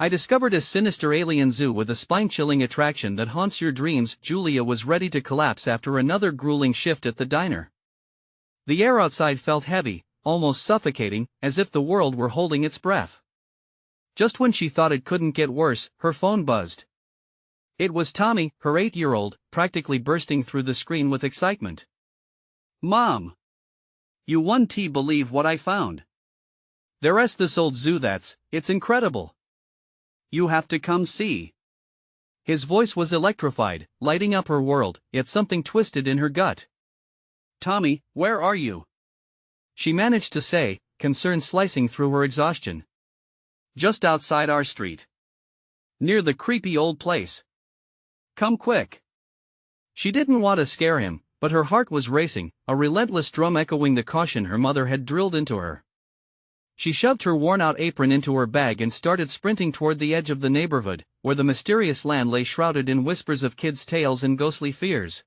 I discovered a sinister alien zoo with a spine-chilling attraction that haunts your dreams. Julia was ready to collapse after another grueling shift at the diner. The air outside felt heavy, almost suffocating, as if the world were holding its breath. Just when she thought it couldn't get worse, her phone buzzed. It was Tommy, her 8-year-old, practically bursting through the screen with excitement. Mom! You won't believe what I found. There's this old zoo it's incredible. You have to come see. His voice was electrified, lighting up her world, yet something twisted in her gut. Tommy, where are you? She managed to say, concern slicing through her exhaustion. Just outside our street. Near the creepy old place. Come quick. She didn't want to scare him, but her heart was racing, a relentless drum echoing the caution her mother had drilled into her. She shoved her worn-out apron into her bag and started sprinting toward the edge of the neighborhood, where the mysterious land lay shrouded in whispers of kids' tales and ghostly fears.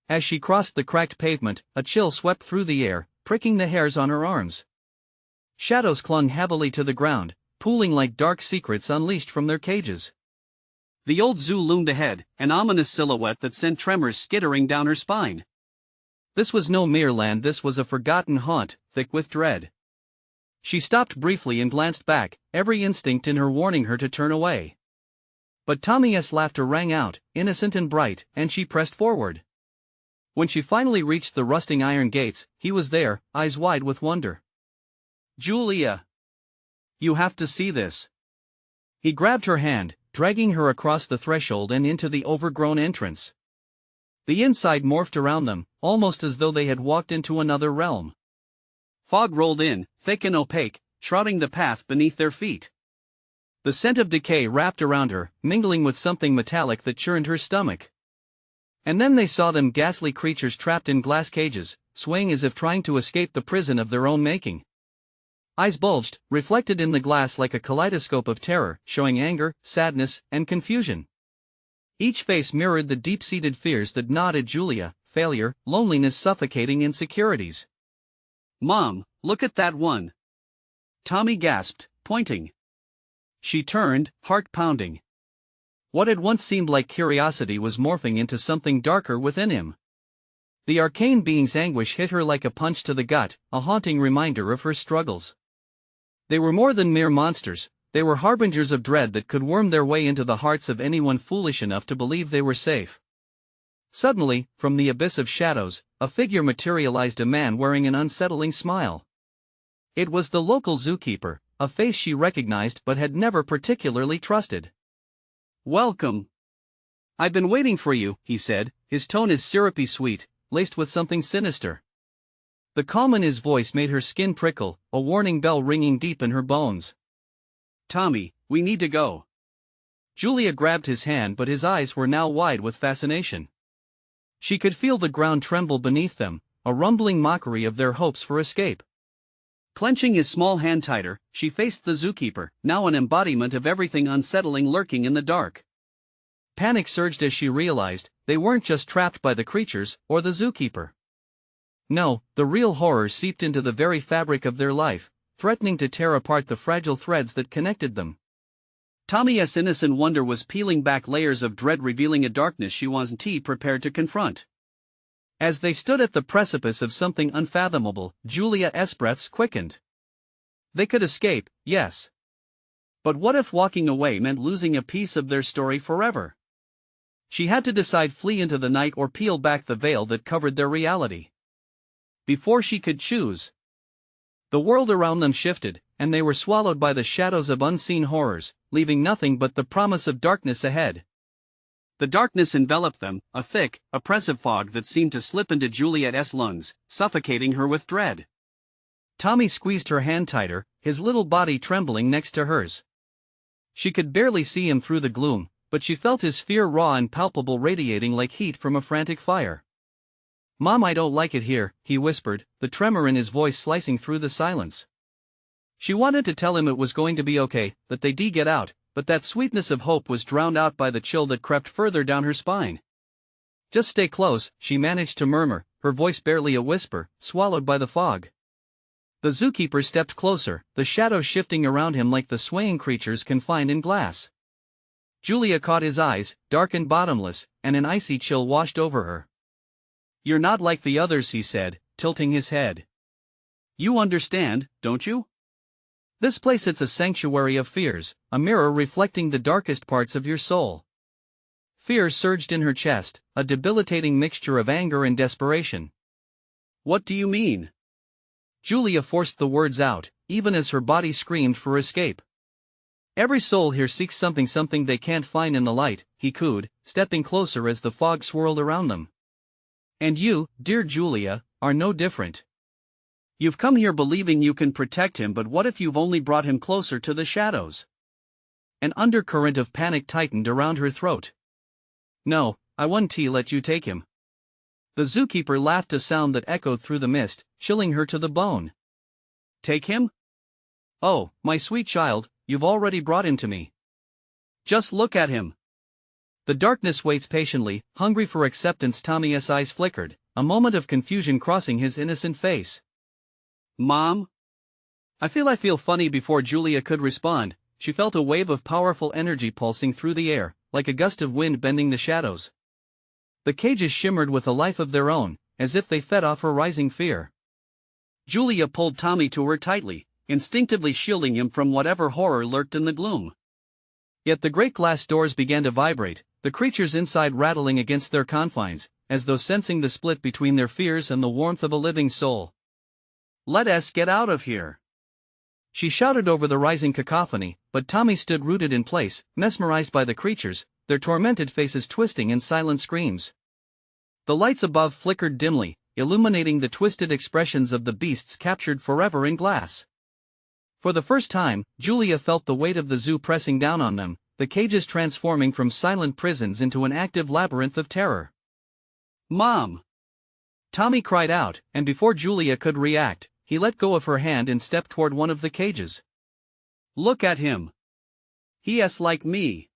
As she crossed the cracked pavement, a chill swept through the air, pricking the hairs on her arms. Shadows clung heavily to the ground, pooling like dark secrets unleashed from their cages. The old zoo loomed ahead, an ominous silhouette that sent tremors skittering down her spine. This was no mere land, this was a forgotten haunt, thick with dread. She stopped briefly and glanced back, every instinct in her warning her to turn away. But Tommy's laughter rang out, innocent and bright, and she pressed forward. When she finally reached the rusting iron gates, he was there, eyes wide with wonder. Julia! You have to see this. He grabbed her hand, dragging her across the threshold and into the overgrown entrance. The inside morphed around them, almost as though they had walked into another realm. Fog rolled in, thick and opaque, shrouding the path beneath their feet. The scent of decay wrapped around her, mingling with something metallic that churned her stomach. And then they saw them, ghastly creatures trapped in glass cages, swaying as if trying to escape the prison of their own making. Eyes bulged, reflected in the glass like a kaleidoscope of terror, showing anger, sadness, and confusion. Each face mirrored the deep-seated fears that gnawed at Julia: failure, loneliness, suffocating insecurities. Mom, look at that one! Tommy gasped, pointing. She turned, heart pounding. What had once seemed like curiosity was morphing into something darker within him. The arcane being's anguish hit her like a punch to the gut, a haunting reminder of her struggles. They were more than mere monsters, they were harbingers of dread that could worm their way into the hearts of anyone foolish enough to believe they were safe. Suddenly, from the abyss of shadows, a figure materialized, a man wearing an unsettling smile. It was the local zookeeper, a face she recognized but had never particularly trusted. Welcome. I've been waiting for you, he said, his tone is syrupy sweet, laced with something sinister. The calm in his voice made her skin prickle, a warning bell ringing deep in her bones. Tommy, we need to go. Julia grabbed his hand, but his eyes were now wide with fascination. She could feel the ground tremble beneath them, a rumbling mockery of their hopes for escape. Clenching his small hand tighter, she faced the zookeeper, now an embodiment of everything unsettling lurking in the dark. Panic surged as she realized they weren't just trapped by the creatures or the zookeeper. No, the real horror seeped into the very fabric of their life, threatening to tear apart the fragile threads that connected them. Tommy's innocent wonder was peeling back layers of dread, revealing a darkness she wasn't prepared to confront. As they stood at the precipice of something unfathomable, Julia's breaths quickened. They could escape, yes. But what if walking away meant losing a piece of their story forever? She had to decide: flee into the night or peel back the veil that covered their reality. Before she could choose, the world around them shifted, and they were swallowed by the shadows of unseen horrors, leaving nothing but the promise of darkness ahead. The darkness enveloped them, a thick, oppressive fog that seemed to slip into Juliet's lungs, suffocating her with dread. Tommy squeezed her hand tighter, his little body trembling next to hers. She could barely see him through the gloom, but she felt his fear raw and palpable, radiating like heat from a frantic fire. "Mom, I don't like it here," he whispered, the tremor in his voice slicing through the silence. She wanted to tell him it was going to be okay, that they'd get out, but that sweetness of hope was drowned out by the chill that crept further down her spine. "Just stay close," she managed to murmur, her voice barely a whisper, swallowed by the fog. The zookeeper stepped closer, the shadows shifting around him like the swaying creatures confined in glass. Julia caught his eyes, dark and bottomless, and an icy chill washed over her. "You're not like the others," he said, tilting his head. "You understand, don't you? This place, it's a sanctuary of fears, a mirror reflecting the darkest parts of your soul." Fear surged in her chest, a debilitating mixture of anger and desperation. "What do you mean?" Julia forced the words out, even as her body screamed for escape. "Every soul here seeks something they can't find in the light," he cooed, stepping closer as the fog swirled around them. "And you, dear Julia, are no different. You've come here believing you can protect him, but what if you've only brought him closer to the shadows?" An undercurrent of panic tightened around her throat. "No, I won't let you take him." The zookeeper laughed, a sound that echoed through the mist, chilling her to the bone. "Take him? Oh, my sweet child, you've already brought him to me. Just look at him." The darkness waits patiently, hungry for acceptance. Tommy's eyes flickered, a moment of confusion crossing his innocent face. "Mom?" I feel funny." Before Julia could respond, she felt a wave of powerful energy pulsing through the air, like a gust of wind bending the shadows. The cages shimmered with a life of their own, as if they fed off her rising fear. Julia pulled Tommy to her tightly, instinctively shielding him from whatever horror lurked in the gloom. Yet the great glass doors began to vibrate, the creatures inside rattling against their confines, as though sensing the split between their fears and the warmth of a living soul. "Let us get out of here!" she shouted over the rising cacophony, but Tommy stood rooted in place, mesmerized by the creatures, their tormented faces twisting in silent screams. The lights above flickered dimly, illuminating the twisted expressions of the beasts captured forever in glass. For the first time, Julia felt the weight of the zoo pressing down on them, the cages transforming from silent prisons into an active labyrinth of terror. "Mom!" Tommy cried out, and before Julia could react, he let go of her hand and stepped toward one of the cages. "Look at him. He's like me."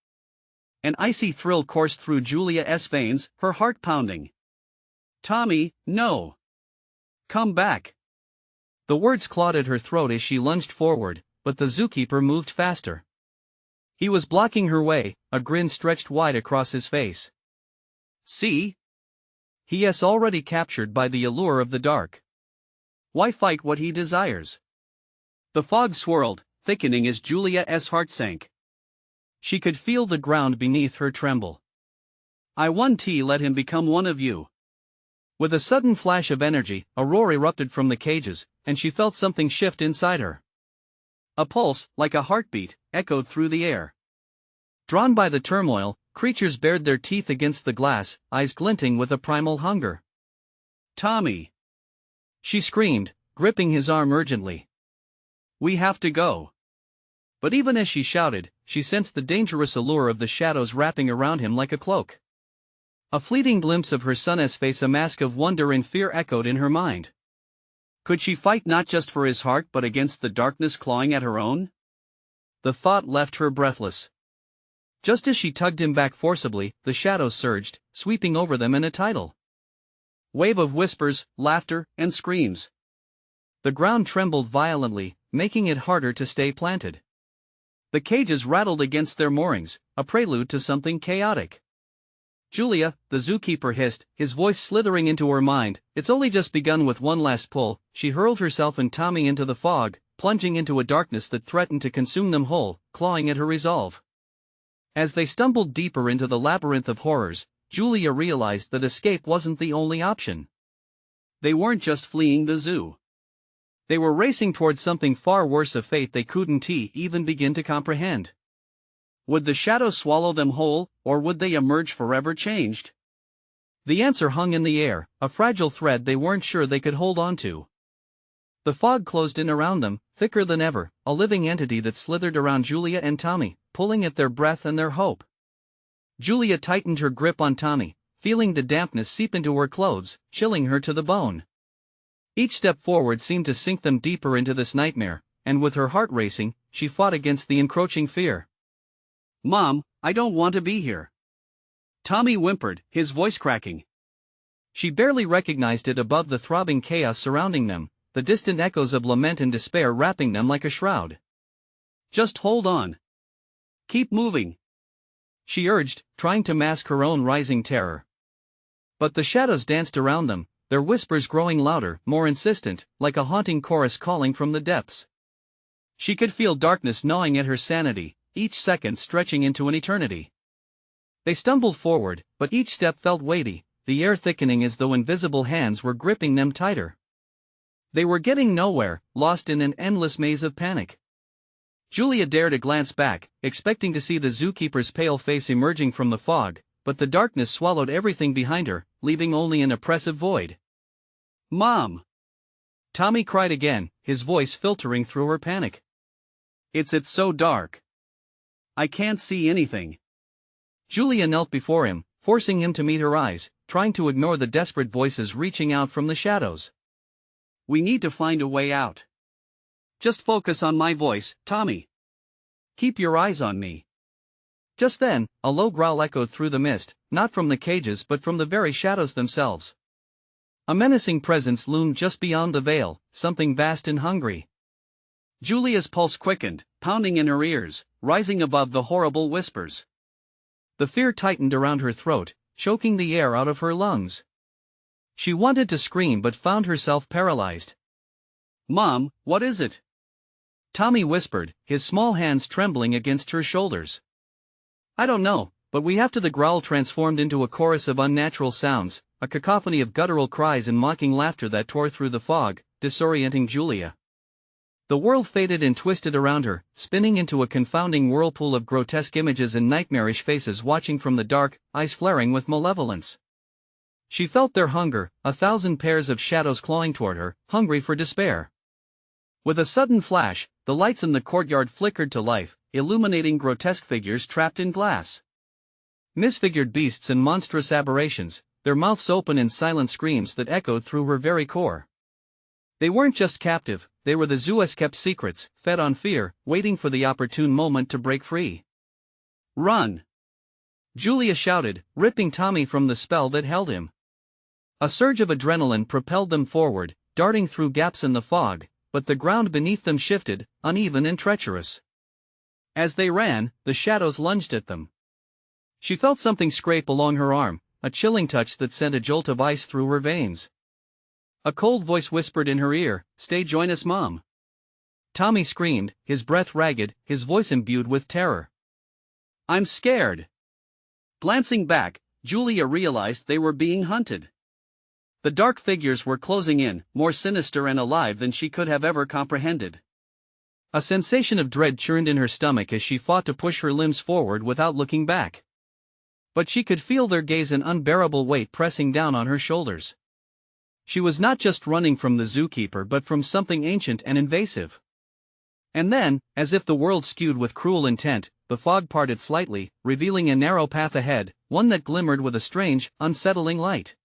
An icy thrill coursed through Julia's veins, her heart pounding. "Tommy, no. Come back." The words clawed at her throat as she lunged forward, but the zookeeper moved faster. He was blocking her way, a grin stretched wide across his face. "See? He's already captured by the allure of the dark. Why fight what he desires?" The fog swirled, thickening as Julia's heart sank. She could feel the ground beneath her tremble. "I won't let him become one of you." With a sudden flash of energy, a roar erupted from the cages, and she felt something shift inside her. A pulse, like a heartbeat, echoed through the air. Drawn by the turmoil, creatures bared their teeth against the glass, eyes glinting with a primal hunger. "Tommy!" she screamed, gripping his arm urgently. "We have to go." But even as she shouted, she sensed the dangerous allure of the shadows wrapping around him like a cloak. A fleeting glimpse of her son's face, a mask of wonder and fear echoed in her mind. Could she fight not just for his heart but against the darkness clawing at her own? The thought left her breathless. Just as she tugged him back forcibly, the shadows surged, sweeping over them in a tidal wave of whispers, laughter, and screams. The ground trembled violently, making it harder to stay planted. The cages rattled against their moorings, a prelude to something chaotic. "Julia," the zookeeper hissed, his voice slithering into her mind, "it's only just begun." With one last pull, she hurled herself and Tommy into the fog, plunging into a darkness that threatened to consume them whole, clawing at her resolve. As they stumbled deeper into the labyrinth of horrors, Julia realized that escape wasn't the only option. They weren't just fleeing the zoo. They were racing towards something far worse, a fate they couldn't even begin to comprehend. Would the shadows swallow them whole, or would they emerge forever changed? The answer hung in the air, a fragile thread they weren't sure they could hold on to. The fog closed in around them, thicker than ever, a living entity that slithered around Julia and Tommy, pulling at their breath and their hope. Julia tightened her grip on Tommy, feeling the dampness seep into her clothes, chilling her to the bone. Each step forward seemed to sink them deeper into this nightmare, and with her heart racing, she fought against the encroaching fear. "Mom, I don't want to be here." Tommy whimpered, his voice cracking. She barely recognized it above the throbbing chaos surrounding them, the distant echoes of lament and despair wrapping them like a shroud. Just hold on. Keep moving, she urged, trying to mask her own rising terror. But the shadows danced around them, their whispers growing louder, more insistent, like a haunting chorus calling from the depths. She could feel darkness gnawing at her sanity, each second stretching into an eternity. They stumbled forward, but each step felt weighty, the air thickening as though invisible hands were gripping them tighter. They were getting nowhere, lost in an endless maze of panic. Julia dared a glance back, expecting to see the zookeeper's pale face emerging from the fog, but the darkness swallowed everything behind her, leaving only an oppressive void. "Mom!" Tommy cried again, his voice filtering through her panic. It's so dark. I can't see anything." Julia knelt before him, forcing him to meet her eyes, trying to ignore the desperate voices reaching out from the shadows. "We need to find a way out. Just focus on my voice, Tommy. Keep your eyes on me." Just then, a low growl echoed through the mist, not from the cages but from the very shadows themselves. A menacing presence loomed just beyond the veil, something vast and hungry. Julia's pulse quickened, pounding in her ears, rising above the horrible whispers. The fear tightened around her throat, choking the air out of her lungs. She wanted to scream but found herself paralyzed. "Mom, what is it?" Tommy whispered, his small hands trembling against her shoulders. "I don't know, but we have to." The growl transformed into a chorus of unnatural sounds, a cacophony of guttural cries and mocking laughter that tore through the fog, disorienting Julia. The world faded and twisted around her, spinning into a confounding whirlpool of grotesque images and nightmarish faces watching from the dark, eyes flaring with malevolence. She felt their hunger, 1,000 pairs of shadows clawing toward her, hungry for despair. With a sudden flash, the lights in the courtyard flickered to life, illuminating grotesque figures trapped in glass. Misfigured beasts and monstrous aberrations, their mouths open in silent screams that echoed through her very core. They weren't just captive, they were the zoo's kept secrets, fed on fear, waiting for the opportune moment to break free. "Run!" Julia shouted, ripping Tommy from the spell that held him. A surge of adrenaline propelled them forward, darting through gaps in the fog, but the ground beneath them shifted, uneven and treacherous. As they ran, the shadows lunged at them. She felt something scrape along her arm, a chilling touch that sent a jolt of ice through her veins. A cold voice whispered in her ear, "Stay, join us, Mom." Tommy screamed, his breath ragged, his voice imbued with terror. "I'm scared." Glancing back, Julia realized they were being hunted. The dark figures were closing in, more sinister and alive than she could have ever comprehended. A sensation of dread churned in her stomach as she fought to push her limbs forward without looking back. But she could feel their gaze, an unbearable weight pressing down on her shoulders. She was not just running from the zookeeper but from something ancient and invasive. And then, as if the world skewed with cruel intent, the fog parted slightly, revealing a narrow path ahead, one that glimmered with a strange, unsettling light.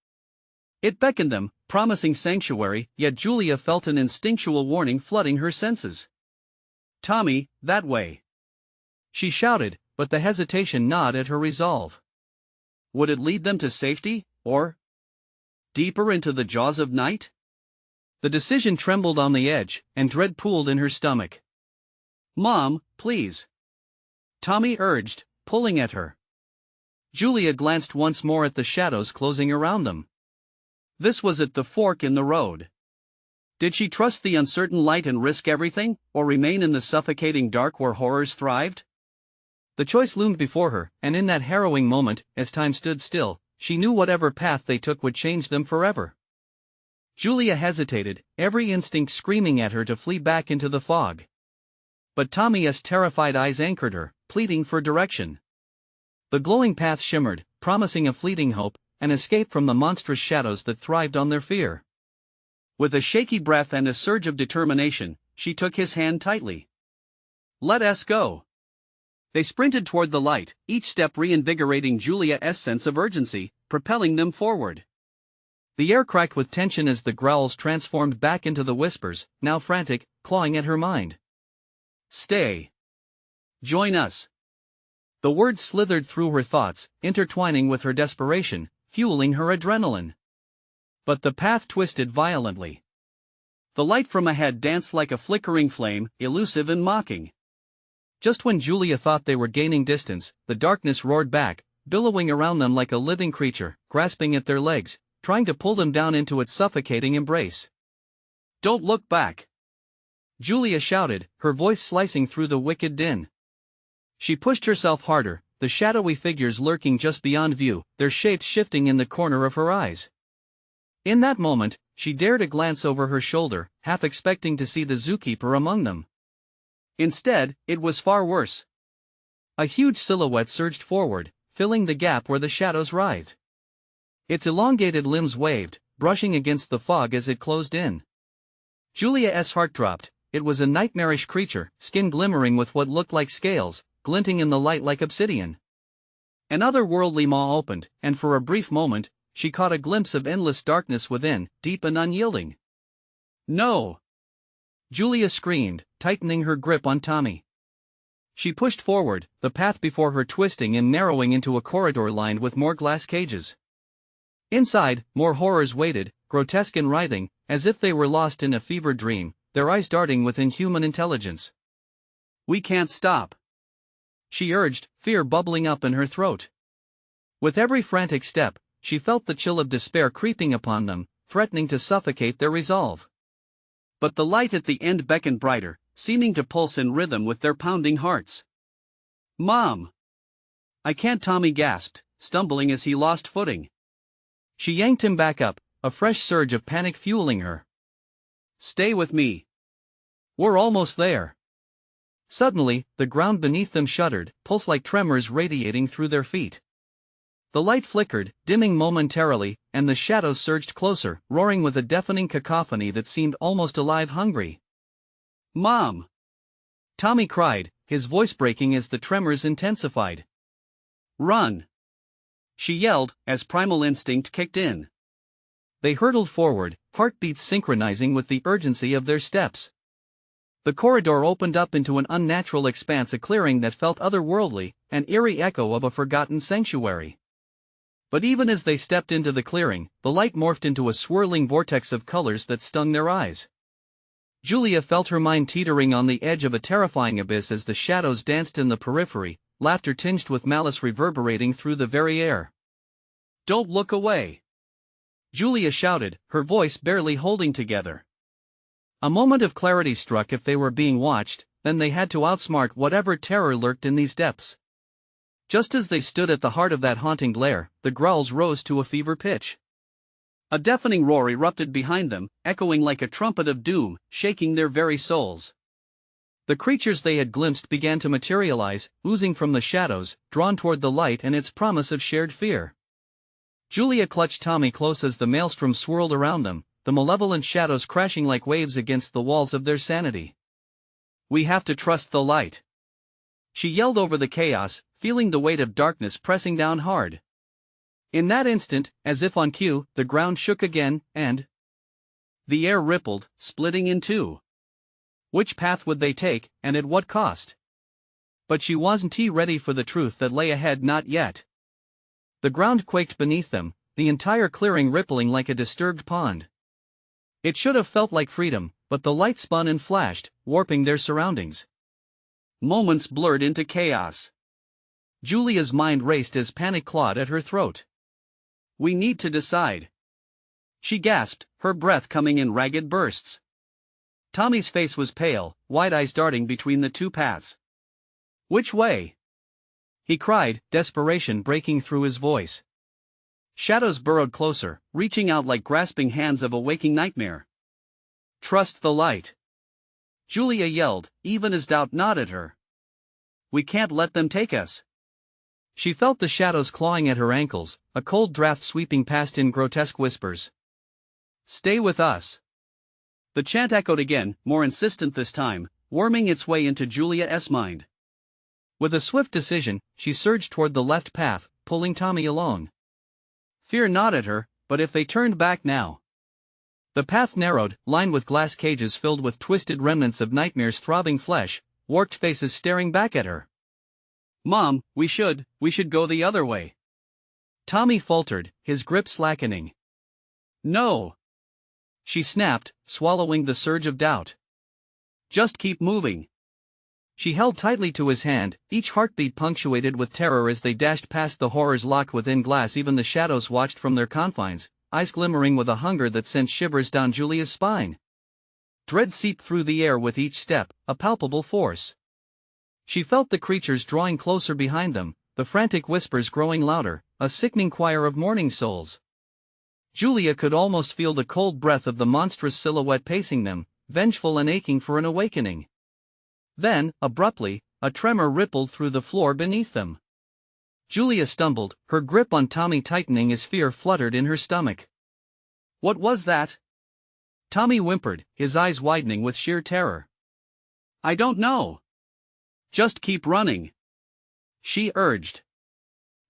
It beckoned them, promising sanctuary, yet Julia felt an instinctual warning flooding her senses. "Tommy, that way!" she shouted, but the hesitation gnawed at her resolve. Would it lead them to safety, or deeper into the jaws of night? The decision trembled on the edge, and dread pooled in her stomach. "Mom, please," Tommy urged, pulling at her. Julia glanced once more at the shadows closing around them. This was at the fork in the road. Did she trust the uncertain light and risk everything, or remain in the suffocating dark where horrors thrived? The choice loomed before her, and in that harrowing moment, as time stood still, she knew whatever path they took would change them forever. Julia hesitated, every instinct screaming at her to flee back into the fog. But Tommy's terrified eyes anchored her, pleading for direction. The glowing path shimmered, promising a fleeting hope, an escape from the monstrous shadows that thrived on their fear. With a shaky breath and a surge of determination, she took his hand tightly. "Let us go." They sprinted toward the light, each step reinvigorating Julia's sense of urgency, propelling them forward. The air cracked with tension as the growls transformed back into the whispers, now frantic, clawing at her mind. "Stay. Join us." The words slithered through her thoughts, intertwining with her desperation, fueling her adrenaline. But the path twisted violently. The light from ahead danced like a flickering flame, elusive and mocking. Just when Julia thought they were gaining distance, the darkness roared back, billowing around them like a living creature, grasping at their legs, trying to pull them down into its suffocating embrace. "Don't look back!" Julia shouted, her voice slicing through the wicked din. She pushed herself harder, the shadowy figures lurking just beyond view, their shapes shifting in the corner of her eyes. In that moment, she dared a glance over her shoulder, half expecting to see the zookeeper among them. Instead, it was far worse. A huge silhouette surged forward, filling the gap where the shadows writhed. Its elongated limbs waved, brushing against the fog as it closed in. Julia's heart dropped. It was a nightmarish creature, skin glimmering with what looked like scales, glinting in the light like obsidian. An otherworldly maw opened, and for a brief moment, she caught a glimpse of endless darkness within, deep and unyielding. "No!" Julia screamed, tightening her grip on Tommy. She pushed forward, the path before her twisting and narrowing into a corridor lined with more glass cages. Inside, more horrors waited, grotesque and writhing, as if they were lost in a fevered dream, their eyes darting with inhuman intelligence. "We can't stop," she urged, fear bubbling up in her throat. With every frantic step, she felt the chill of despair creeping upon them, threatening to suffocate their resolve. But the light at the end beckoned brighter, seeming to pulse in rhythm with their pounding hearts. "Mom! I can't," Tommy gasped, stumbling as he lost footing. She yanked him back up, a fresh surge of panic fueling her. "Stay with me. We're almost there." Suddenly, the ground beneath them shuddered, pulse-like tremors radiating through their feet. The light flickered, dimming momentarily, and the shadows surged closer, roaring with a deafening cacophony that seemed almost alive, hungry. "Mom!" Tommy cried, his voice breaking as the tremors intensified. "Run!" she yelled, as primal instinct kicked in. They hurtled forward, heartbeats synchronizing with the urgency of their steps. The corridor opened up into an unnatural expanse, a clearing that felt otherworldly, an eerie echo of a forgotten sanctuary. But even as they stepped into the clearing, the light morphed into a swirling vortex of colors that stung their eyes. Julia felt her mind teetering on the edge of a terrifying abyss as the shadows danced in the periphery, laughter tinged with malice reverberating through the very air. "Don't look away!" Julia shouted, her voice barely holding together. A moment of clarity struck. If they were being watched, then they had to outsmart whatever terror lurked in these depths. Just as they stood at the heart of that haunting glare, the growls rose to a fever pitch. A deafening roar erupted behind them, echoing like a trumpet of doom, shaking their very souls. The creatures they had glimpsed began to materialize, oozing from the shadows, drawn toward the light and its promise of shared fear. Julia clutched Tommy close as the maelstrom swirled around them, the malevolent shadows crashing like waves against the walls of their sanity. "We have to trust the light," she yelled over the chaos, feeling the weight of darkness pressing down hard. In that instant, as if on cue, the ground shook again, and the air rippled, splitting in two. Which path would they take, and at what cost? But she wasn't ready for the truth that lay ahead, not yet. The ground quaked beneath them, the entire clearing rippling like a disturbed pond. It should have felt like freedom, but the light spun and flashed, warping their surroundings. Moments blurred into chaos. Julia's mind raced as panic clawed at her throat. "We need to decide," she gasped, her breath coming in ragged bursts. Tommy's face was pale, wide eyes darting between the two paths. "Which way?" he cried, desperation breaking through his voice. Shadows burrowed closer, reaching out like grasping hands of a waking nightmare. "Trust the light," Julia yelled, even as doubt gnawed at her. "We can't let them take us." She felt the shadows clawing at her ankles, a cold draft sweeping past in grotesque whispers. "Stay with us." The chant echoed again, more insistent this time, worming its way into Julia's mind. With a swift decision, she surged toward the left path, pulling Tommy along. Fear gnawed at her, but if they turned back now? The path narrowed, lined with glass cages filled with twisted remnants of nightmares, throbbing flesh, warped faces staring back at her. "Mom, we should go the other way." Tommy faltered, his grip slackening. "No." she snapped, swallowing the surge of doubt. Just keep moving. She held tightly to his hand, each heartbeat punctuated with terror as they dashed past the horrors locked within glass. Even the shadows watched from their confines, eyes glimmering with a hunger that sent shivers down Julia's spine. Dread seeped through the air with each step, a palpable force. She felt the creatures drawing closer behind them, the frantic whispers growing louder, a sickening choir of mourning souls. Julia could almost feel the cold breath of the monstrous silhouette pacing them, vengeful and aching for an awakening. Then, abruptly, a tremor rippled through the floor beneath them. Julia stumbled, her grip on Tommy tightening as fear fluttered in her stomach. What was that? Tommy whimpered, his eyes widening with sheer terror. I don't know. Just keep running, she urged.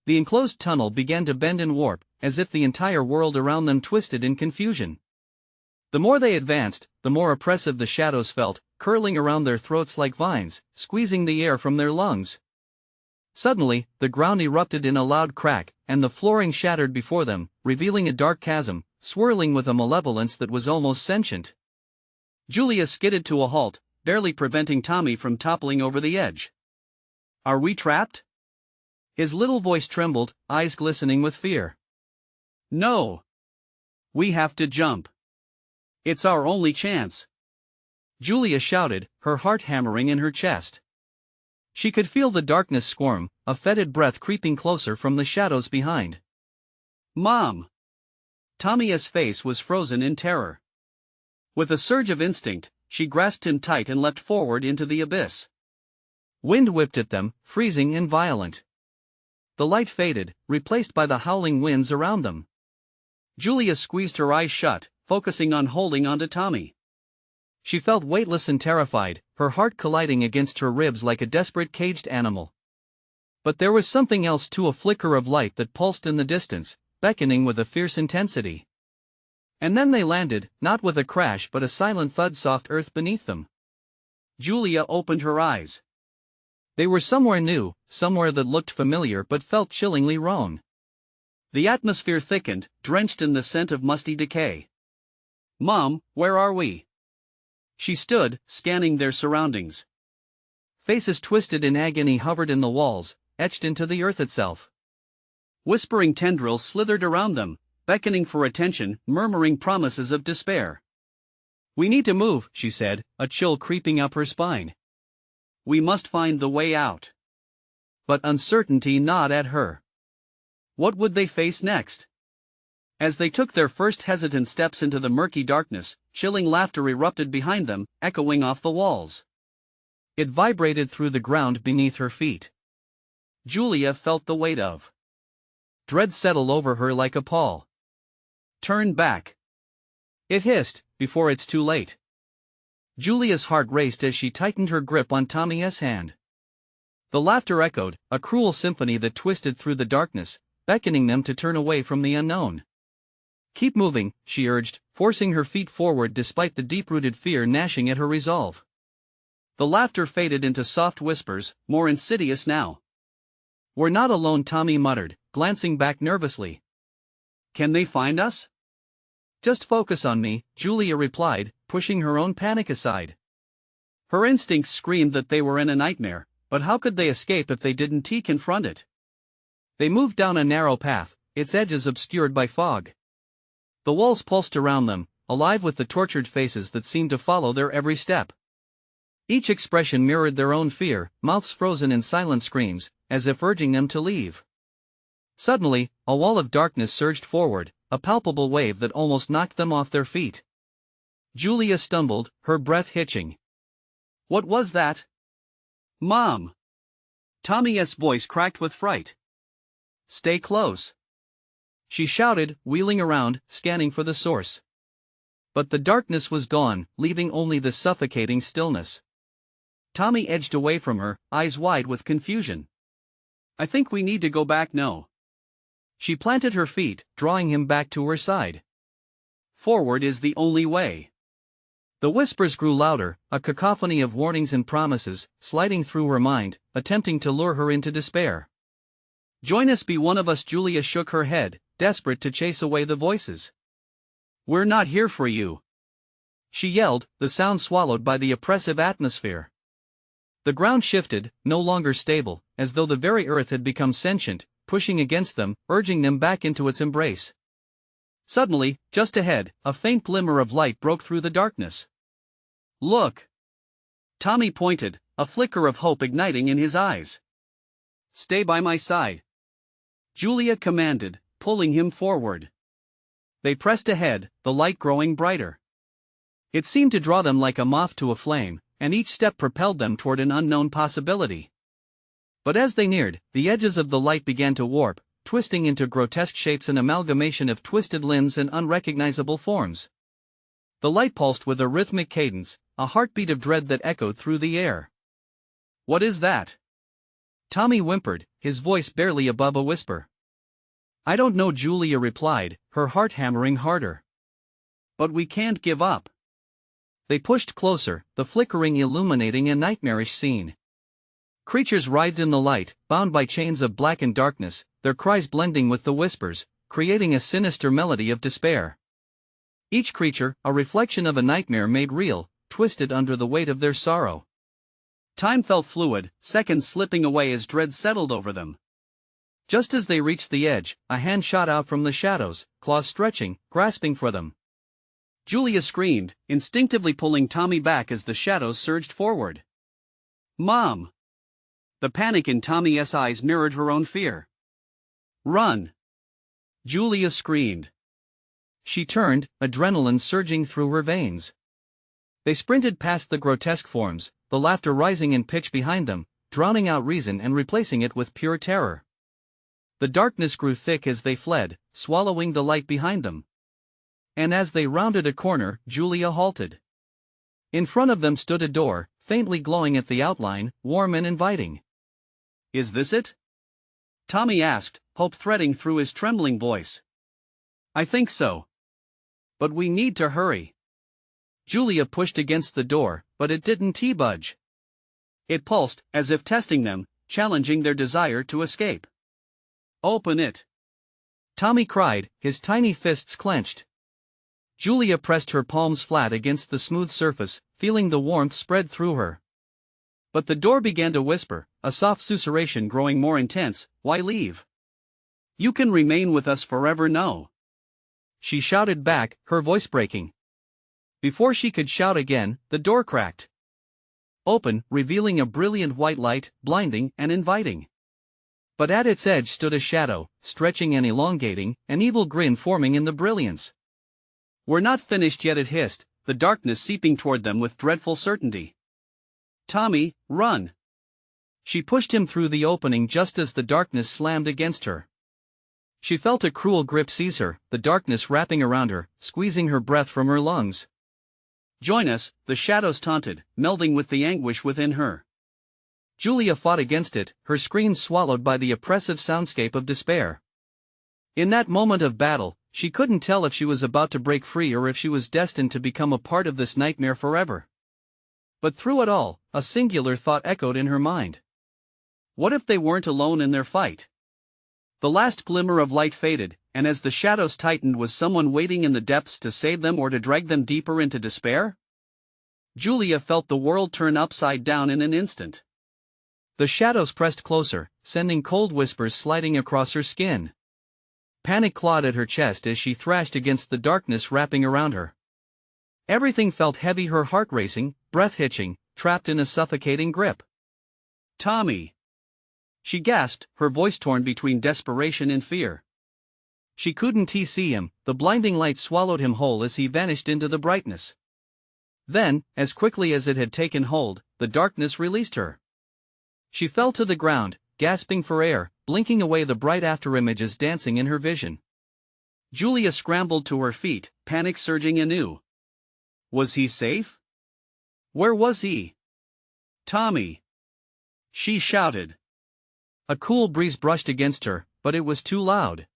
The enclosed tunnel began to bend and warp, as if the entire world around them twisted in confusion. The more they advanced, the more oppressive the shadows felt, curling around their throats like vines, squeezing the air from their lungs. Suddenly, the ground erupted in a loud crack, and the flooring shattered before them, revealing a dark chasm, swirling with a malevolence that was almost sentient. Julia skidded to a halt, barely preventing Tommy from toppling over the edge. Are we trapped? His little voice trembled, eyes glistening with fear. No. We have to jump. It's our only chance. Julia shouted, her heart hammering in her chest. She could feel the darkness squirm, a fetid breath creeping closer from the shadows behind. Mom! Tommy's face was frozen in terror. With a surge of instinct, she grasped him tight and leapt forward into the abyss. Wind whipped at them, freezing and violent. The light faded, replaced by the howling winds around them. Julia squeezed her eyes shut, focusing on holding onto Tommy. She felt weightless and terrified, her heart colliding against her ribs like a desperate caged animal. But there was something else too, a flicker of light that pulsed in the distance, beckoning with a fierce intensity. And then they landed, not with a crash but a silent thud, soft earth beneath them. Julia opened her eyes. They were somewhere new, somewhere that looked familiar but felt chillingly wrong. The atmosphere thickened, drenched in the scent of musty decay. Mom, where are we? She stood, scanning their surroundings. Faces twisted in agony hovered in the walls, etched into the earth itself. Whispering tendrils slithered around them, beckoning for attention, murmuring promises of despair. We need to move, she said, a chill creeping up her spine. We must find the way out. But uncertainty gnawed at her. What would they face next? As they took their first hesitant steps into the murky darkness, chilling laughter erupted behind them, echoing off the walls. It vibrated through the ground beneath her feet. Julia felt the weight of dread settle over her like a pall. Turn back. It hissed, before it's too late. Julia's heart raced as she tightened her grip on Tommy's hand. The laughter echoed, a cruel symphony that twisted through the darkness, beckoning them to turn away from the unknown. Keep moving, she urged, forcing her feet forward despite the deep-rooted fear gnashing at her resolve. The laughter faded into soft whispers, more insidious now. We're not alone, Tommy muttered, glancing back nervously. Can they find us? Just focus on me, Julia replied, pushing her own panic aside. Her instincts screamed that they were in a nightmare, but how could they escape if they didn't confront it? They moved down a narrow path, its edges obscured by fog. The walls pulsed around them, alive with the tortured faces that seemed to follow their every step. Each expression mirrored their own fear, mouths frozen in silent screams, as if urging them to leave. Suddenly, a wall of darkness surged forward, a palpable wave that almost knocked them off their feet. Julia stumbled, her breath hitching. What was that? Mom! Tommy's voice cracked with fright. Stay close, she shouted, wheeling around, scanning for the source. But the darkness was gone, leaving only the suffocating stillness. Tommy edged away from her, eyes wide with confusion. I think we need to go back now. She planted her feet, drawing him back to her side. Forward is the only way. The whispers grew louder, a cacophony of warnings and promises, sliding through her mind, attempting to lure her into despair. Join us, be one of us. Julia shook her head, desperate to chase away the voices. We're not here for you, she yelled, the sound swallowed by the oppressive atmosphere. The ground shifted, no longer stable, as though the very earth had become sentient, pushing against them, urging them back into its embrace. Suddenly, just ahead, a faint glimmer of light broke through the darkness. "Look!" Tommy pointed, a flicker of hope igniting in his eyes. "Stay by my side," Julia commanded, pulling him forward. They pressed ahead, the light growing brighter. It seemed to draw them like a moth to a flame, and each step propelled them toward an unknown possibility. But as they neared, the edges of the light began to warp, twisting into grotesque shapes, an amalgamation of twisted limbs and unrecognizable forms. The light pulsed with a rhythmic cadence, a heartbeat of dread that echoed through the air. "What is that?" Tommy whimpered, his voice barely above a whisper. "I don't know," Julia replied, her heart hammering harder. "But we can't give up." They pushed closer, the flickering illuminating a nightmarish scene. Creatures writhed in the light, bound by chains of blackened darkness, their cries blending with the whispers, creating a sinister melody of despair. Each creature, a reflection of a nightmare made real, twisted under the weight of their sorrow. Time felt fluid, seconds slipping away as dread settled over them. Just as they reached the edge, a hand shot out from the shadows, claws stretching, grasping for them. Julia screamed, instinctively pulling Tommy back as the shadows surged forward. "Mom!" The panic in Tommy's eyes mirrored her own fear. "Run!" Julia screamed. She turned, adrenaline surging through her veins. They sprinted past the grotesque forms, the laughter rising in pitch behind them, drowning out reason and replacing it with pure terror. The darkness grew thick as they fled, swallowing the light behind them. And as they rounded a corner, Julia halted. In front of them stood a door, faintly glowing at the outline, warm and inviting. "Is this it?" Tommy asked, hope threading through his trembling voice. "I think so. But we need to hurry." Julia pushed against the door, but it didn't budge. It pulsed, as if testing them, challenging their desire to escape. "Open it!" Tommy cried, his tiny fists clenched. Julia pressed her palms flat against the smooth surface, feeling the warmth spread through her. But the door began to whisper, a soft susurration growing more intense. "Why leave? You can remain with us forever." "No!" she shouted back, her voice breaking. Before she could shout again, the door cracked open, revealing a brilliant white light, blinding and inviting. But at its edge stood a shadow, stretching and elongating, an evil grin forming in the brilliance. "We're not finished yet," it hissed, the darkness seeping toward them with dreadful certainty. "Tommy, run!" She pushed him through the opening just as the darkness slammed against her. She felt a cruel grip seize her, the darkness wrapping around her, squeezing her breath from her lungs. "Join us," the shadows taunted, melding with the anguish within her. Julia fought against it, her screams swallowed by the oppressive soundscape of despair. In that moment of battle, she couldn't tell if she was about to break free or if she was destined to become a part of this nightmare forever. But through it all, a singular thought echoed in her mind. What if they weren't alone in their fight? The last glimmer of light faded, and as the shadows tightened, was someone waiting in the depths to save them or to drag them deeper into despair? Julia felt the world turn upside down in an instant. The shadows pressed closer, sending cold whispers sliding across her skin. Panic clawed at her chest as she thrashed against the darkness wrapping around her. Everything felt heavy, her heart racing, breath hitching, trapped in a suffocating grip. "Tommy!" she gasped, her voice torn between desperation and fear. She couldn't see him, the blinding light swallowed him whole as he vanished into the brightness. Then, as quickly as it had taken hold, the darkness released her. She fell to the ground, gasping for air, blinking away the bright afterimages dancing in her vision. Julia scrambled to her feet, panic surging anew. Was he safe? Where was he? "Tommy!" she shouted. A cool breeze brushed against her, but it was too loud.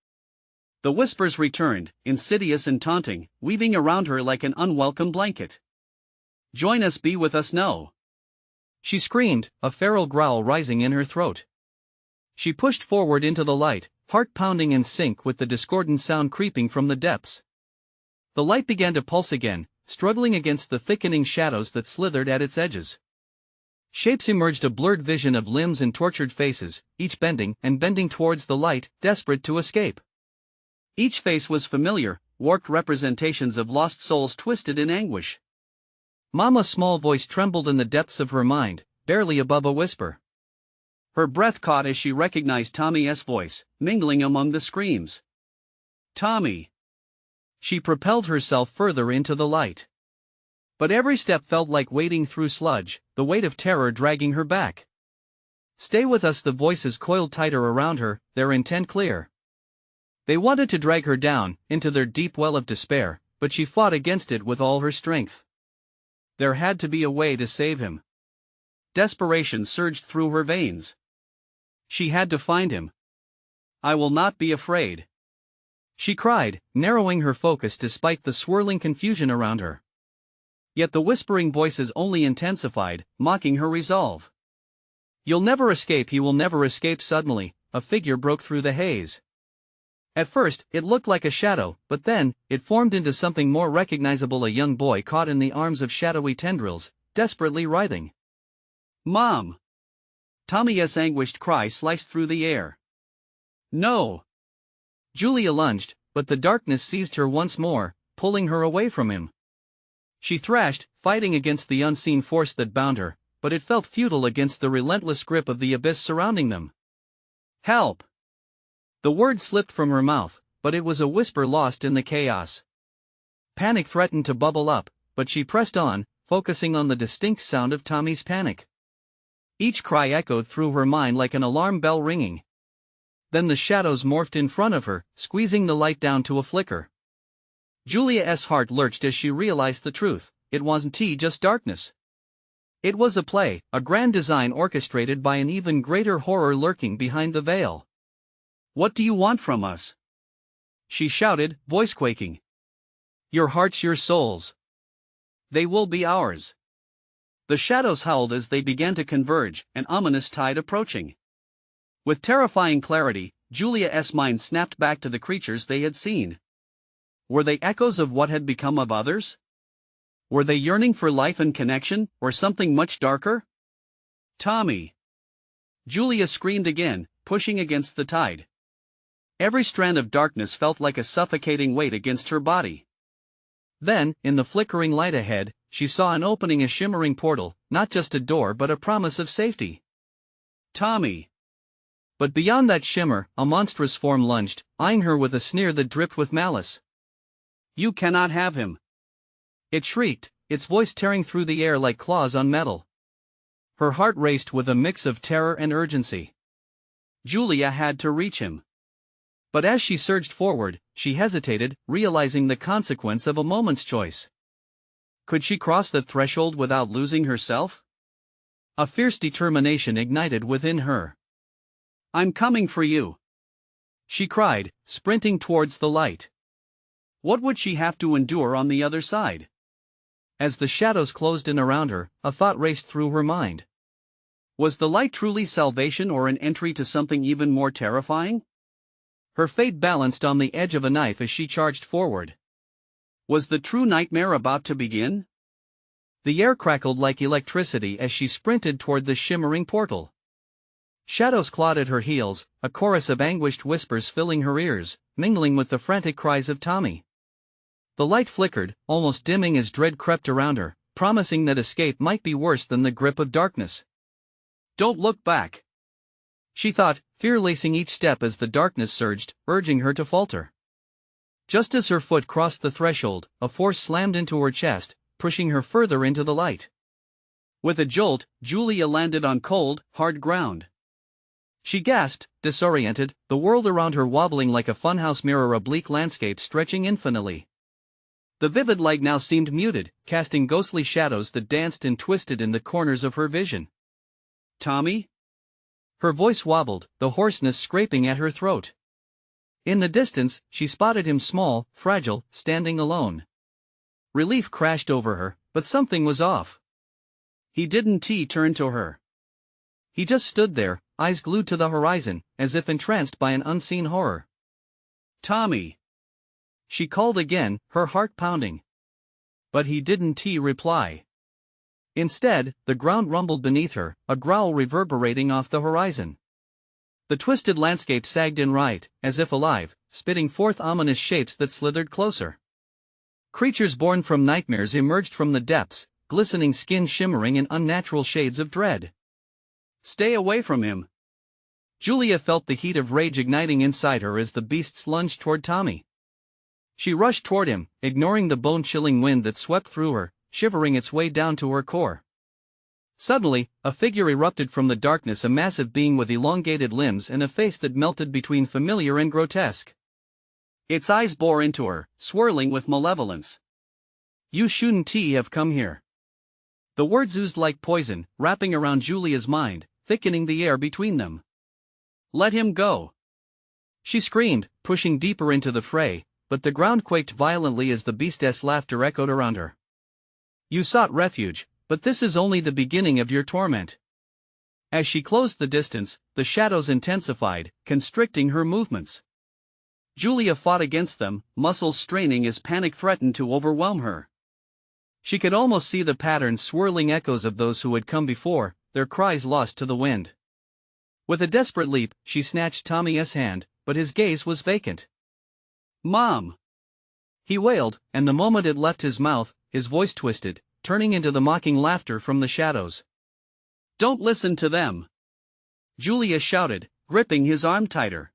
The whispers returned, insidious and taunting, weaving around her like an unwelcome blanket. "Join us, be with us, no!" she screamed, a feral growl rising in her throat. She pushed forward into the light, heart pounding in sync with the discordant sound creeping from the depths. The light began to pulse again, struggling against the thickening shadows that slithered at its edges. Shapes emerged, a blurred vision of limbs and tortured faces, each bending and bending towards the light, desperate to escape. Each face was familiar, warped representations of lost souls twisted in anguish. Mama's small voice trembled in the depths of her mind, barely above a whisper. Her breath caught as she recognized Tommy's voice, mingling among the screams. Tommy! She propelled herself further into the light. But every step felt like wading through sludge, the weight of terror dragging her back. Stay with us, the voices coiled tighter around her, their intent clear. They wanted to drag her down, into their deep well of despair, but she fought against it with all her strength. There had to be a way to save him. Desperation surged through her veins. She had to find him. I will not be afraid, she cried, narrowing her focus despite the swirling confusion around her. Yet the whispering voices only intensified, mocking her resolve. You'll never escape, he will never escape. Suddenly, a figure broke through the haze. At first, it looked like a shadow, but then, it formed into something more recognizable, a young boy caught in the arms of shadowy tendrils, desperately writhing. Mom! Tommy's anguished cry sliced through the air. No! Julia lunged, but the darkness seized her once more, pulling her away from him. She thrashed, fighting against the unseen force that bound her, but it felt futile against the relentless grip of the abyss surrounding them. Help! The word slipped from her mouth, but it was a whisper lost in the chaos. Panic threatened to bubble up, but she pressed on, focusing on the distinct sound of Tommy's panic. Each cry echoed through her mind like an alarm bell ringing. Then the shadows morphed in front of her, squeezing the light down to a flicker. Julia's heart lurched as she realized the truth. It wasn't just darkness. It was a play, a grand design orchestrated by an even greater horror lurking behind the veil. What do you want from us? She shouted, voice quaking. Your hearts, your souls. They will be ours. The shadows howled as they began to converge, an ominous tide approaching. With terrifying clarity, Julia's mind snapped back to the creatures they had seen. Were they echoes of what had become of others? Were they yearning for life and connection, or something much darker? Tommy! Julia screamed again, pushing against the tide. Every strand of darkness felt like a suffocating weight against her body. Then, in the flickering light ahead, she saw an opening, a shimmering portal, not just a door but a promise of safety. Tommy! But beyond that shimmer, a monstrous form lunged, eyeing her with a sneer that dripped with malice. You cannot have him! It shrieked, its voice tearing through the air like claws on metal. Her heart raced with a mix of terror and urgency. Julia had to reach him. But as she surged forward, she hesitated, realizing the consequence of a moment's choice. Could she cross the threshold without losing herself? A fierce determination ignited within her. I'm coming for you! She cried, sprinting towards the light. What would she have to endure on the other side? As the shadows closed in around her, a thought raced through her mind. Was the light truly salvation or an entry to something even more terrifying? Her fate balanced on the edge of a knife as she charged forward. Was the true nightmare about to begin? The air crackled like electricity as she sprinted toward the shimmering portal. Shadows clawed at her heels, a chorus of anguished whispers filling her ears, mingling with the frantic cries of Tommy. The light flickered, almost dimming as dread crept around her, promising that escape might be worse than the grip of darkness. Don't look back! She thought, fear lacing each step as the darkness surged, urging her to falter. Just as her foot crossed the threshold, a force slammed into her chest, pushing her further into the light. With a jolt, Julia landed on cold, hard ground. She gasped, disoriented, the world around her wobbling like a funhouse mirror, a bleak landscape stretching infinitely. The vivid light now seemed muted, casting ghostly shadows that danced and twisted in the corners of her vision. Tommy? Her voice wobbled, the hoarseness scraping at her throat. In the distance, she spotted him, small, fragile, standing alone. Relief crashed over her, but something was off. He didn't turn to her. He just stood there, eyes glued to the horizon, as if entranced by an unseen horror. Tommy! She called again, her heart pounding. but he didn't reply. Instead, the ground rumbled beneath her, a growl reverberating off the horizon. The twisted landscape sagged in right, as if alive, spitting forth ominous shapes that slithered closer. Creatures born from nightmares emerged from the depths, glistening skin shimmering in unnatural shades of dread. "Stay away from him." Julia felt the heat of rage igniting inside her as the beasts lunged toward Tommy. She rushed toward him, ignoring the bone-chilling wind that swept through her, shivering its way down to her core. Suddenly, a figure erupted from the darkness, a massive being with elongated limbs and a face that melted between familiar and grotesque. Its eyes bore into her, swirling with malevolence. "You shouldn't have come here." The words oozed like poison, wrapping around Julia's mind, thickening the air between them. "Let him go!" She screamed, pushing deeper into the fray, but the ground quaked violently as the beastess laughter echoed around her. "You sought refuge, but this is only the beginning of your torment." As she closed the distance, the shadows intensified, constricting her movements. Julia fought against them, muscles straining as panic threatened to overwhelm her. She could almost see the patterns, swirling echoes of those who had come before, their cries lost to the wind. With a desperate leap, she snatched Tommy's hand, but his gaze was vacant. "Mom!" he wailed, and the moment it left his mouth, his voice twisted, turning into the mocking laughter from the shadows. "Don't listen to them!" Julia shouted, gripping his arm tighter.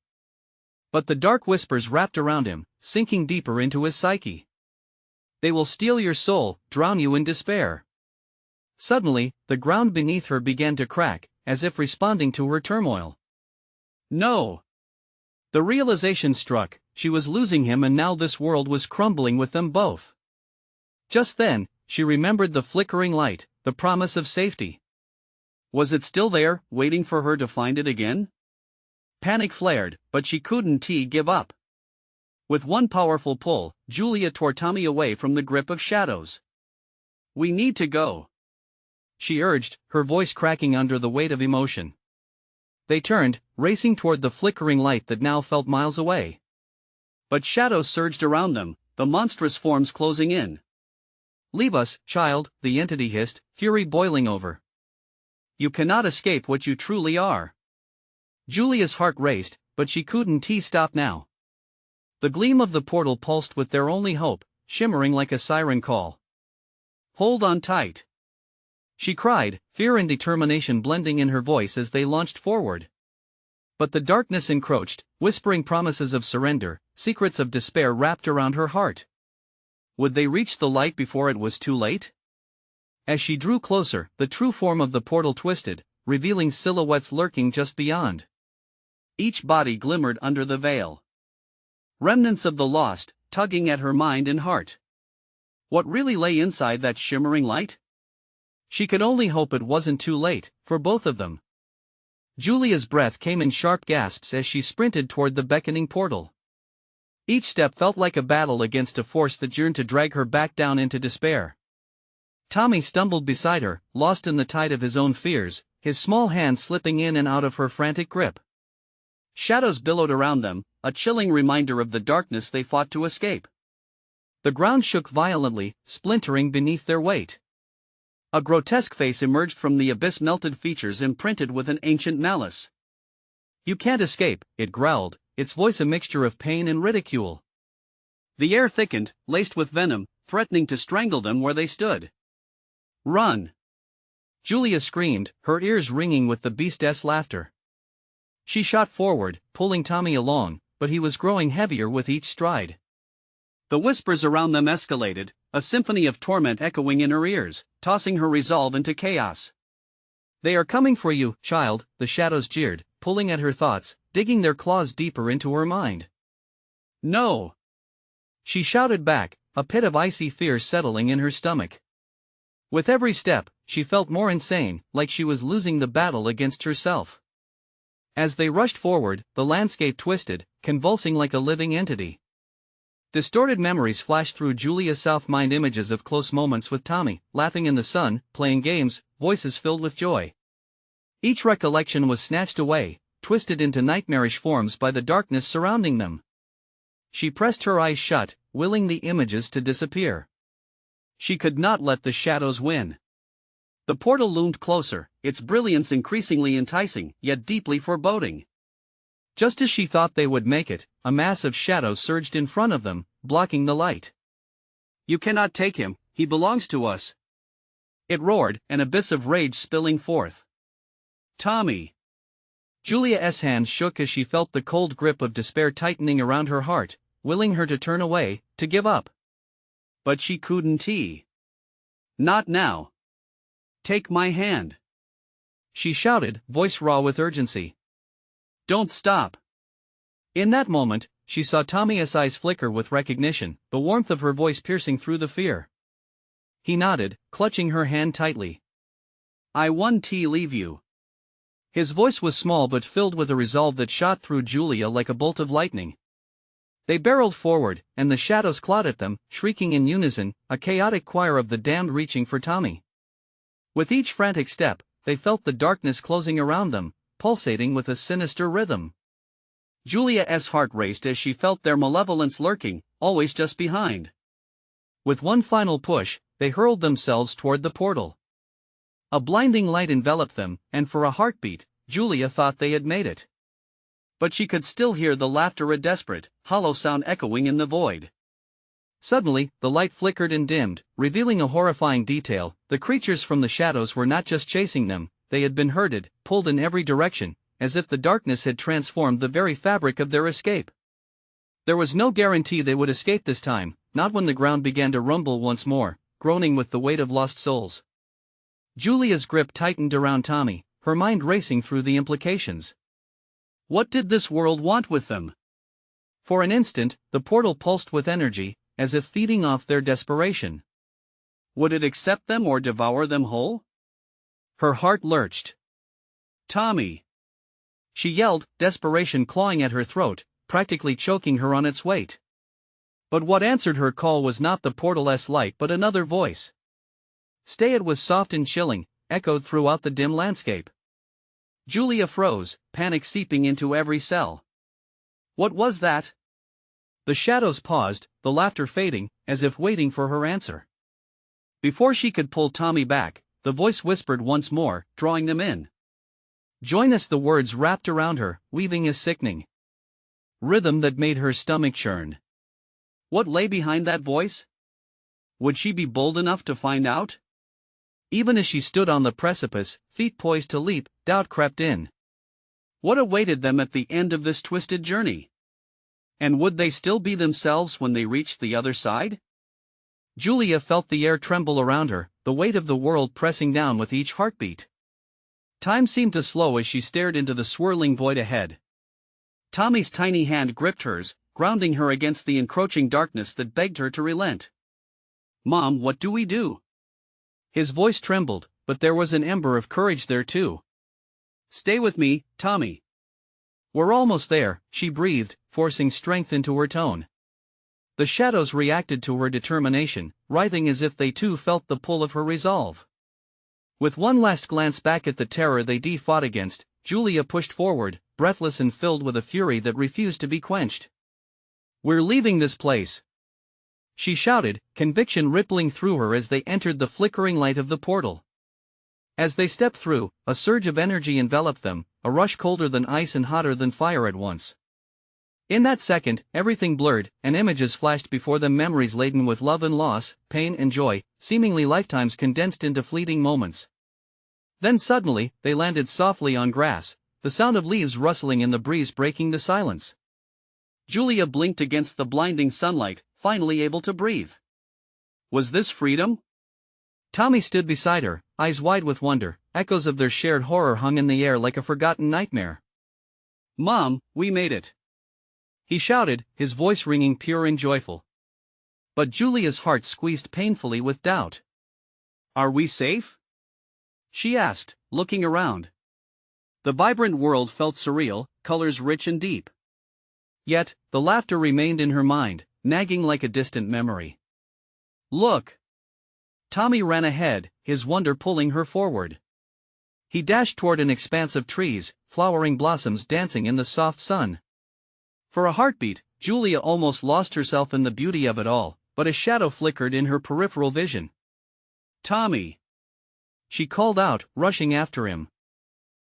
But the dark whispers wrapped around him, sinking deeper into his psyche. "They will steal your soul, drown you in despair." Suddenly, the ground beneath her began to crack, as if responding to her turmoil. No! The realization struck, she was losing him, and now this world was crumbling with them both. Just then, she remembered the flickering light, the promise of safety. Was it still there, waiting for her to find it again? Panic flared, but she couldn't give up. With one powerful pull, Julia tore Tommy away from the grip of shadows. "We need to go," she urged, her voice cracking under the weight of emotion. They turned, racing toward the flickering light that now felt miles away. But shadows surged around them, the monstrous forms closing in. "Leave us, child," the entity hissed, fury boiling over. "You cannot escape what you truly are." Julia's heart raced, but she couldn't stop now. The gleam of the portal pulsed with their only hope, shimmering like a siren call. "Hold on tight," she cried, fear and determination blending in her voice as they launched forward. But the darkness encroached, whispering promises of surrender, secrets of despair wrapped around her heart. Would they reach the light before it was too late? As she drew closer, the true form of the portal twisted, revealing silhouettes lurking just beyond. Each body glimmered under the veil. Remnants of the lost, tugging at her mind and heart. What really lay inside that shimmering light? She could only hope it wasn't too late, for both of them. Julia's breath came in sharp gasps as she sprinted toward the beckoning portal. Each step felt like a battle against a force that yearned to drag her back down into despair. Tommy stumbled beside her, lost in the tide of his own fears, his small hands slipping in and out of her frantic grip. Shadows billowed around them, a chilling reminder of the darkness they fought to escape. The ground shook violently, splintering beneath their weight. A grotesque face emerged from the abyss, melted features imprinted with an ancient malice. "You can't escape," it growled, its voice a mixture of pain and ridicule. The air thickened, laced with venom, threatening to strangle them where they stood. "Run!" Julia screamed, her ears ringing with the beastess laughter. She shot forward, pulling Tommy along, but he was growing heavier with each stride. The whispers around them escalated, a symphony of torment echoing in her ears, tossing her resolve into chaos. "They are coming for you, child," the shadows jeered, pulling at her thoughts, digging their claws deeper into her mind. "No!" she shouted back, a pit of icy fear settling in her stomach. With every step, she felt more insane, like she was losing the battle against herself. As they rushed forward, the landscape twisted, convulsing like a living entity. Distorted memories flashed through Julia's south mind, images of close moments with Tommy, laughing in the sun, playing games, voices filled with joy. Each recollection was snatched away, twisted into nightmarish forms by the darkness surrounding them. She pressed her eyes shut, willing the images to disappear. She could not let the shadows win. The portal loomed closer, its brilliance increasingly enticing, yet deeply foreboding. Just as she thought they would make it, a mass of shadows surged in front of them, blocking the light. "You cannot take him, he belongs to us," it roared, an abyss of rage spilling forth. "Tommy!" Julia's hands shook as she felt the cold grip of despair tightening around her heart, willing her to turn away, to give up. But she couldn't. "Not now. Take my hand," she shouted, voice raw with urgency. "Don't stop." In that moment, she saw Tommy's eyes flicker with recognition, the warmth of her voice piercing through the fear. He nodded, clutching her hand tightly. "I won't leave you." His voice was small but filled with a resolve that shot through Julia like a bolt of lightning. They barreled forward, and the shadows clawed at them, shrieking in unison, a chaotic choir of the damned reaching for Tommy. With each frantic step, they felt the darkness closing around them, pulsating with a sinister rhythm. Julia's heart raced as she felt their malevolence lurking, always just behind. With one final push, they hurled themselves toward the portal. A blinding light enveloped them, and for a heartbeat, Julia thought they had made it. But she could still hear the laughter, a desperate, hollow sound echoing in the void. Suddenly, the light flickered and dimmed, revealing a horrifying detail. The creatures from the shadows were not just chasing them, they had been herded, pulled in every direction, as if the darkness had transformed the very fabric of their escape. There was no guarantee they would escape this time, not when the ground began to rumble once more, groaning with the weight of lost souls. Julia's grip tightened around Tommy, her mind racing through the implications. What did this world want with them? For an instant, the portal pulsed with energy, as if feeding off their desperation. Would it accept them or devour them whole? Her heart lurched. "Tommy!" she yelled, desperation clawing at her throat, practically choking her on its weight. But what answered her call was not the portal's light but another voice. "Stay!" It was soft and chilling, echoed throughout the dim landscape. Julia froze, panic seeping into every cell. What was that? The shadows paused, the laughter fading, as if waiting for her answer. Before she could pull Tommy back, the voice whispered once more, drawing them in. "Join us." The words wrapped around her, weaving a sickening rhythm that made her stomach churn. What lay behind that voice? Would she be bold enough to find out? Even as she stood on the precipice, feet poised to leap, doubt crept in. What awaited them at the end of this twisted journey? And would they still be themselves when they reached the other side? Julia felt the air tremble around her, the weight of the world pressing down with each heartbeat. Time seemed to slow as she stared into the swirling void ahead. Tommy's tiny hand gripped hers, grounding her against the encroaching darkness that begged her to relent. "Mom, what do we do?" His voice trembled, but there was an ember of courage there too. "Stay with me, Tommy." "We're almost there," she breathed, forcing strength into her tone. The shadows reacted to her determination, writhing as if they too felt the pull of her resolve. With one last glance back at the terror they fought against, Julia pushed forward, breathless and filled with a fury that refused to be quenched. "We're leaving this place!" she shouted, conviction rippling through her as they entered the flickering light of the portal. As they stepped through, a surge of energy enveloped them, a rush colder than ice and hotter than fire at once. In that second, everything blurred, and images flashed before them, memories laden with love and loss, pain and joy, seemingly lifetimes condensed into fleeting moments. Then suddenly, they landed softly on grass, the sound of leaves rustling in the breeze breaking the silence. Julia blinked against the blinding sunlight, finally able to breathe. Was this freedom? Tommy stood beside her, eyes wide with wonder, echoes of their shared horror hung in the air like a forgotten nightmare. "Mom, we made it!" he shouted, his voice ringing pure and joyful. But Julia's heart squeezed painfully with doubt. "Are we safe?" she asked, looking around. The vibrant world felt surreal, colors rich and deep. Yet, the laughter remained in her mind, nagging like a distant memory. "Look!" Tommy ran ahead, his wonder pulling her forward. He dashed toward an expanse of trees, flowering blossoms dancing in the soft sun. For a heartbeat, Julia almost lost herself in the beauty of it all, but a shadow flickered in her peripheral vision. "Tommy!" she called out, rushing after him.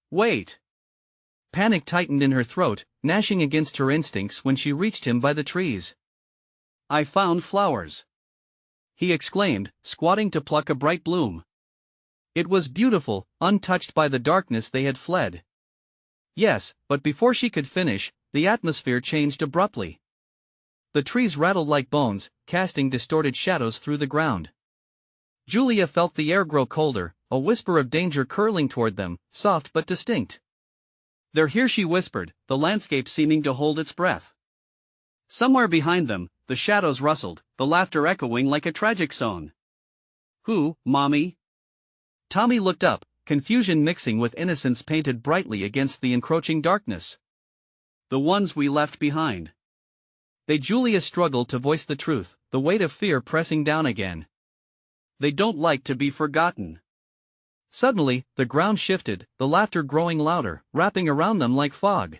"Wait!" Panic tightened in her throat, gnashing against her instincts when she reached him by the trees. "I found flowers!" he exclaimed, squatting to pluck a bright bloom. It was beautiful, untouched by the darkness they had fled. Yes, but before she could finish, the atmosphere changed abruptly. The trees rattled like bones, casting distorted shadows through the ground. Julia felt the air grow colder, a whisper of danger curling toward them, soft but distinct. "They're here," she whispered, the landscape seeming to hold its breath. Somewhere behind them, the shadows rustled, the laughter echoing like a tragic song. "Who, Mommy?" Tommy looked up, confusion mixing with innocence painted brightly against the encroaching darkness. "The ones we left behind." Julia struggled to voice the truth, the weight of fear pressing down again. "They don't like to be forgotten." Suddenly, the ground shifted, the laughter growing louder, wrapping around them like fog.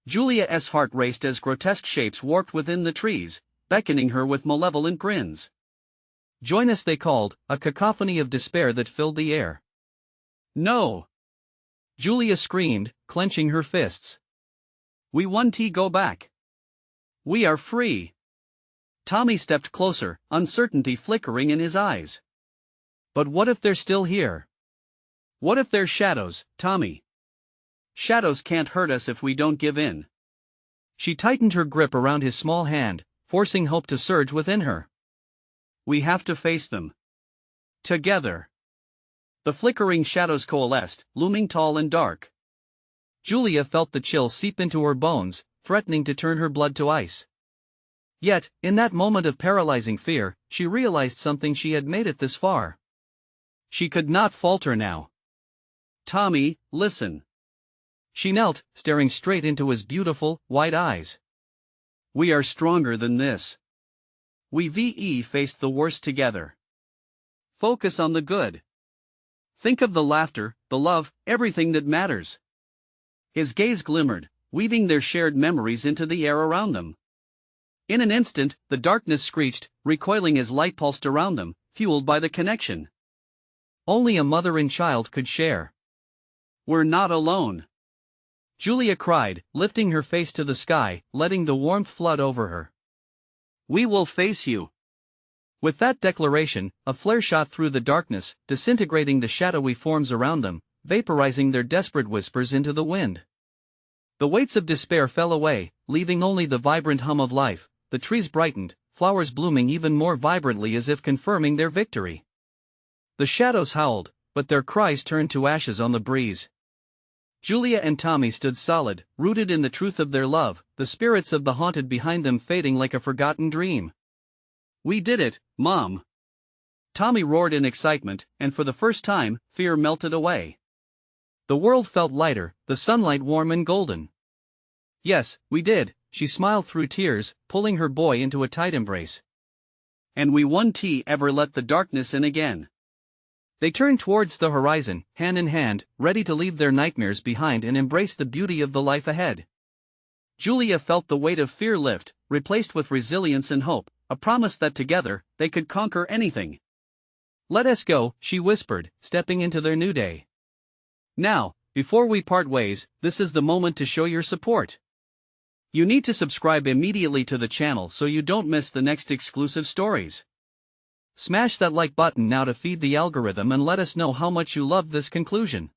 Julia's heart raced as grotesque shapes warped within the trees, beckoning her with malevolent grins. "Join us," they called, a cacophony of despair that filled the air. "No!" Julia screamed, clenching her fists. "We want to go back. We are free." Tommy stepped closer, uncertainty flickering in his eyes. "But what if they're still here? What if they're shadows, Tommy? Shadows can't hurt us if we don't give in." She tightened her grip around his small hand, forcing hope to surge within her. "We have to face them. Together." The flickering shadows coalesced, looming tall and dark. Julia felt the chill seep into her bones, threatening to turn her blood to ice. Yet, in that moment of paralyzing fear, she realized something: she had made it this far. She could not falter now. "Tommy, listen." She knelt, staring straight into his beautiful, wide eyes. "We are stronger than this. We faced the worst together. Focus on the good. Think of the laughter, the love, everything that matters." His gaze glimmered, weaving their shared memories into the air around them. In an instant, the darkness screeched, recoiling as light pulsed around them, fueled by the connection only a mother and child could share. "We're not alone," Julia cried, lifting her face to the sky, letting the warmth flood over her. "We will face you." With that declaration, a flare shot through the darkness, disintegrating the shadowy forms around them, vaporizing their desperate whispers into the wind. The weights of despair fell away, leaving only the vibrant hum of life. The trees brightened, flowers blooming even more vibrantly as if confirming their victory. The shadows howled, but their cries turned to ashes on the breeze. Julia and Tommy stood solid, rooted in the truth of their love, the spirits of the haunted behind them fading like a forgotten dream. "We did it, Mom!" Tommy roared in excitement, and for the first time, fear melted away. The world felt lighter, the sunlight warm and golden. "Yes, we did," she smiled through tears, pulling her boy into a tight embrace. "And we won't ever let the darkness in again." They turned towards the horizon, hand in hand, ready to leave their nightmares behind and embrace the beauty of the life ahead. Julia felt the weight of fear lift, replaced with resilience and hope, a promise that together, they could conquer anything. "Let us go," she whispered, stepping into their new day. "Now, before we part ways, this is the moment to show your support. You need to subscribe immediately to the channel so you don't miss the next exclusive stories. Smash that like button now to feed the algorithm and let us know how much you loved this conclusion.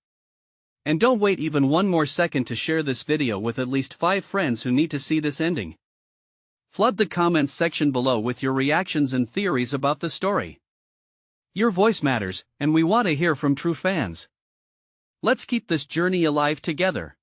And don't wait even one more second to share this video with at least 5 friends who need to see this ending. Flood the comments section below with your reactions and theories about the story. Your voice matters, and we want to hear from true fans. Let's keep this journey alive together.